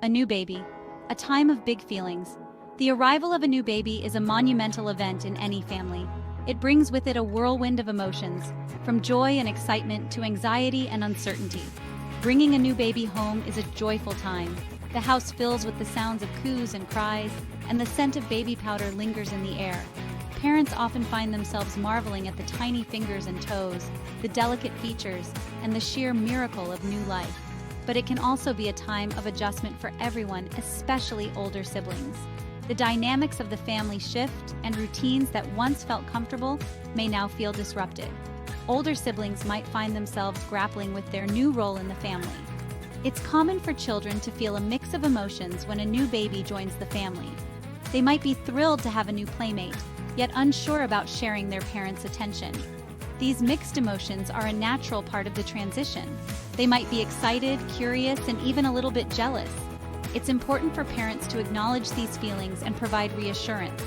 A new baby, a time of big feelings. The arrival of a new baby is a monumental event in any family. It brings with it a whirlwind of emotions, from joy and excitement to anxiety and uncertainty. Bringing a new baby home is a joyful time. The house fills with the sounds of coos and cries, and the scent of baby powder lingers in the air. Parents often find themselves marveling at the tiny fingers and toes, the delicate features, and the sheer miracle of new life. But it can also be a time of adjustment for everyone, especially older siblings. The dynamics of the family shift, and routines that once felt comfortable may now feel disrupted. Older siblings might find themselves grappling with their new role in the family. It's common for children to feel a mix of emotions when a new baby joins the family. They might be thrilled to have a new playmate, yet unsure about sharing their parents' attention. These mixed emotions are a natural part of the transition. They might be excited, curious, and even a little bit jealous. It's important for parents to acknowledge these feelings and provide reassurance.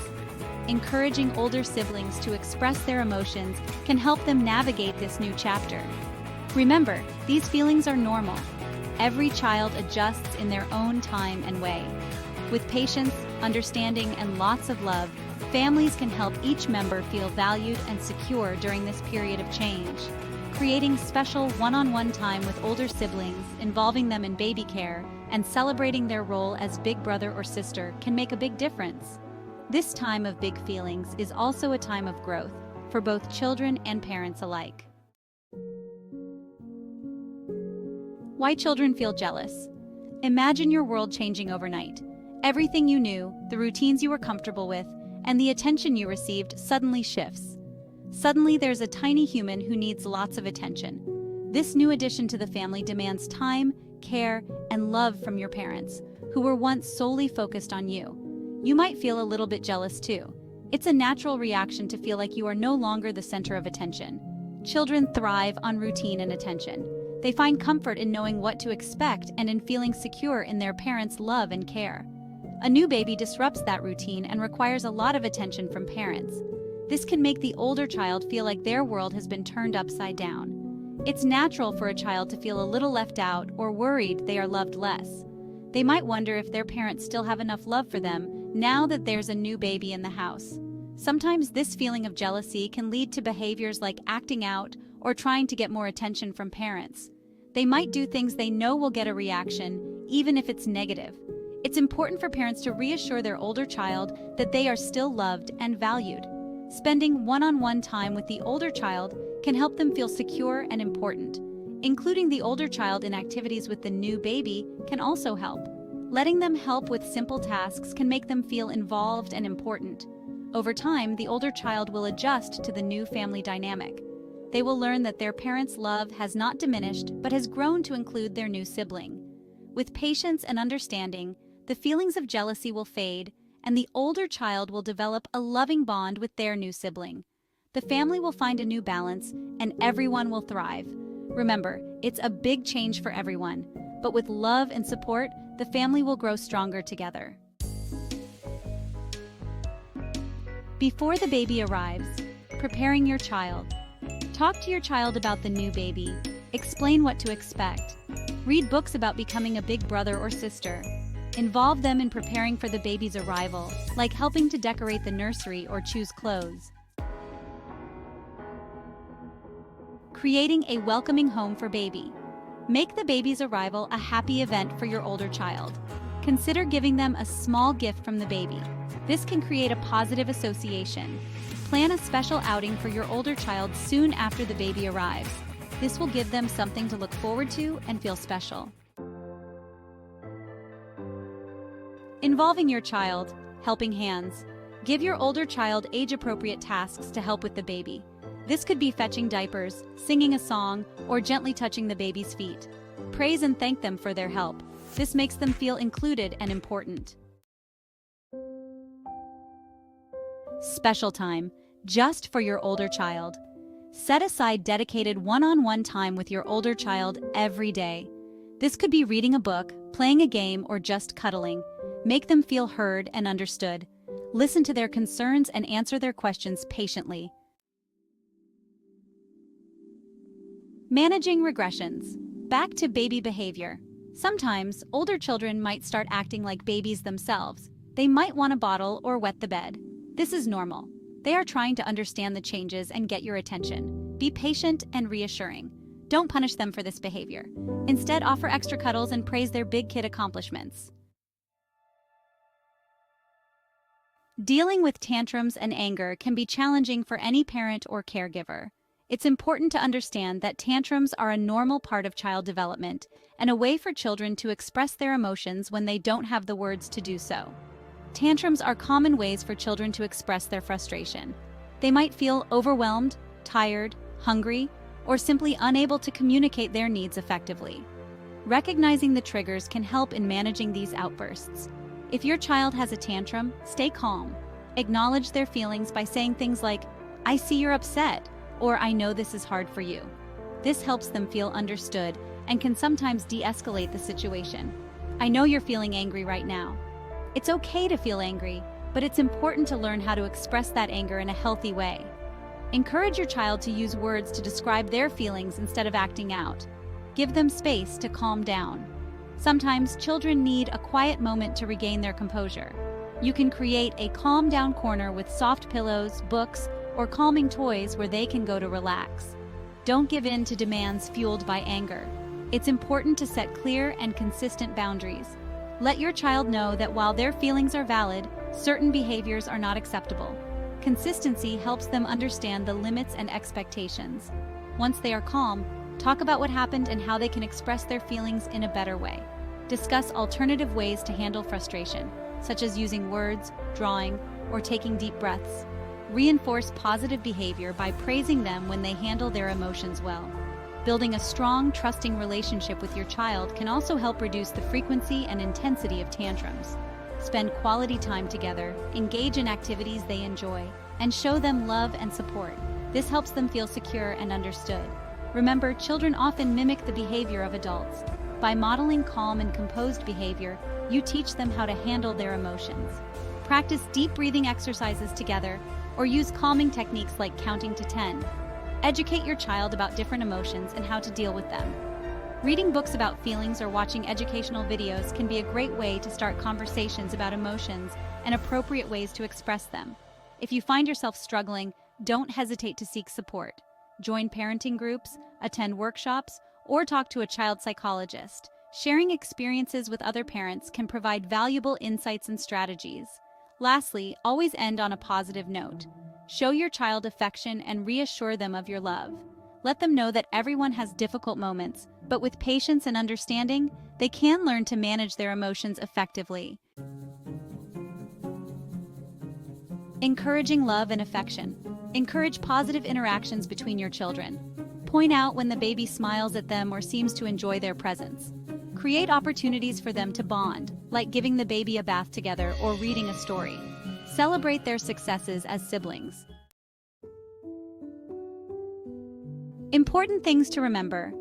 Encouraging older siblings to express their emotions can help them navigate this new chapter. Remember, these feelings are normal. Every child adjusts in their own time and way. With patience, understanding, and lots of love, families can help each member feel valued and secure during this period of change. Creating special one-on-one time with older siblings, involving them in baby care, and celebrating their role as big brother or sister can make a big difference. This time of big feelings is also a time of growth for both children and parents alike. Why children feel jealous. Imagine your world changing overnight. Everything you knew, the routines you were comfortable with, and the attention you received suddenly shifts. Suddenly there's a tiny human who needs lots of attention. This new addition to the family demands time, care, and love from your parents, who were once solely focused on you. You might feel a little bit jealous too. It's a natural reaction to feel like you are no longer the center of attention. Children thrive on routine and attention. They find comfort in knowing what to expect and in feeling secure in their parents' love and care. A new baby disrupts that routine and requires a lot of attention from parents. This can make the older child feel like their world has been turned upside down. It's natural for a child to feel a little left out or worried they are loved less. They might wonder if their parents still have enough love for them now that there's a new baby in the house. Sometimes this feeling of jealousy can lead to behaviors like acting out or trying to get more attention from parents. They might do things they know will get a reaction, even if it's negative. It's important for parents to reassure their older child that they are still loved and valued. Spending one-on-one time with the older child can help them feel secure and important. Including the older child in activities with the new baby can also help. Letting them help with simple tasks can make them feel involved and important. Over time, the older child will adjust to the new family dynamic. They will learn that their parents' love has not diminished but has grown to include their new sibling. With patience and understanding, the feelings of jealousy will fade, and the older child will develop a loving bond with their new sibling. The family will find a new balance, and everyone will thrive. Remember, it's a big change for everyone, but with love and support, the family will grow stronger together. Before the baby arrives, preparing your child. Talk to your child about the new baby. Explain what to expect. Read books about becoming a big brother or sister. Involve them in preparing for the baby's arrival, like helping to decorate the nursery or choose clothes. Creating a welcoming home for baby. Make the baby's arrival a happy event for your older child. Consider giving them a small gift from the baby. This can create a positive association. Plan a special outing for your older child soon after the baby arrives. This will give them something to look forward to and feel special. Involving your child, helping hands. Give your older child age-appropriate tasks to help with the baby. This could be fetching diapers, singing a song, or gently touching the baby's feet. Praise and thank them for their help. This makes them feel included and important. Special time, just for your older child. Set aside dedicated one-on-one time with your older child every day. This could be reading a book, playing a game, or just cuddling. Make them feel heard and understood. Listen to their concerns and answer their questions patiently. Managing regressions. Back to baby behavior. Sometimes, older children might start acting like babies themselves. They might want a bottle or wet the bed. This is normal. They are trying to understand the changes and get your attention. Be patient and reassuring. Don't punish them for this behavior. Instead, offer extra cuddles and praise their big kid accomplishments. Dealing with tantrums and anger can be challenging for any parent or caregiver. It's important to understand that tantrums are a normal part of child development and a way for children to express their emotions when they don't have the words to do so. Tantrums are common ways for children to express their frustration. They might feel overwhelmed, tired, hungry, or simply unable to communicate their needs effectively. Recognizing the triggers can help in managing these outbursts. If your child has a tantrum, stay calm. Acknowledge their feelings by saying things like, "I see you're upset," or "I know this is hard for you." This helps them feel understood and can sometimes de-escalate the situation. "I know you're feeling angry right now." It's okay to feel angry, but it's important to learn how to express that anger in a healthy way. Encourage your child to use words to describe their feelings instead of acting out. Give them space to calm down. Sometimes children need a quiet moment to regain their composure. You can create a calm down corner with soft pillows, books, or calming toys where they can go to relax. Don't give in to demands fueled by anger. It's important to set clear and consistent boundaries. Let your child know that while their feelings are valid, certain behaviors are not acceptable. Consistency helps them understand the limits and expectations. Once they are calm, talk about what happened and how they can express their feelings in a better way. Discuss alternative ways to handle frustration, such as using words, drawing, or taking deep breaths. Reinforce positive behavior by praising them when they handle their emotions well. Building a strong, trusting relationship with your child can also help reduce the frequency and intensity of tantrums. Spend quality time together, engage in activities they enjoy, and show them love and support. This helps them feel secure and understood. Remember, children often mimic the behavior of adults. By modeling calm and composed behavior, you teach them how to handle their emotions. Practice deep breathing exercises together, or use calming techniques like counting to 10. Educate your child about different emotions and how to deal with them. Reading books about feelings or watching educational videos can be a great way to start conversations about emotions and appropriate ways to express them. If you find yourself struggling, don't hesitate to seek support. Join parenting groups, attend workshops, or talk to a child psychologist. Sharing experiences with other parents can provide valuable insights and strategies. Lastly, always end on a positive note. Show your child affection and reassure them of your love. Let them know that everyone has difficult moments, but with patience and understanding, they can learn to manage their emotions effectively. Encouraging love and affection. Encourage positive interactions between your children. Point out when the baby smiles at them or seems to enjoy their presence. Create opportunities for them to bond, like giving the baby a bath together or reading a story. Celebrate their successes as siblings. Important things to remember.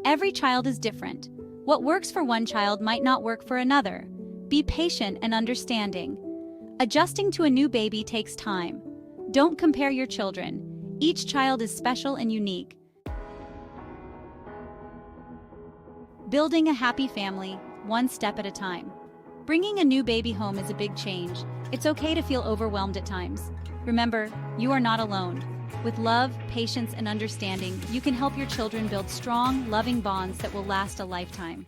Every child is different. What works for one child might not work for another. Be patient and understanding. Adjusting to a new baby takes time. Don't compare your children. Each child is special and unique. Building a happy family, one step at a time. Bringing a new baby home is a big change. It's okay to feel overwhelmed at times. Remember, you are not alone. With love, patience, and understanding, you can help your children build strong, loving bonds that will last a lifetime.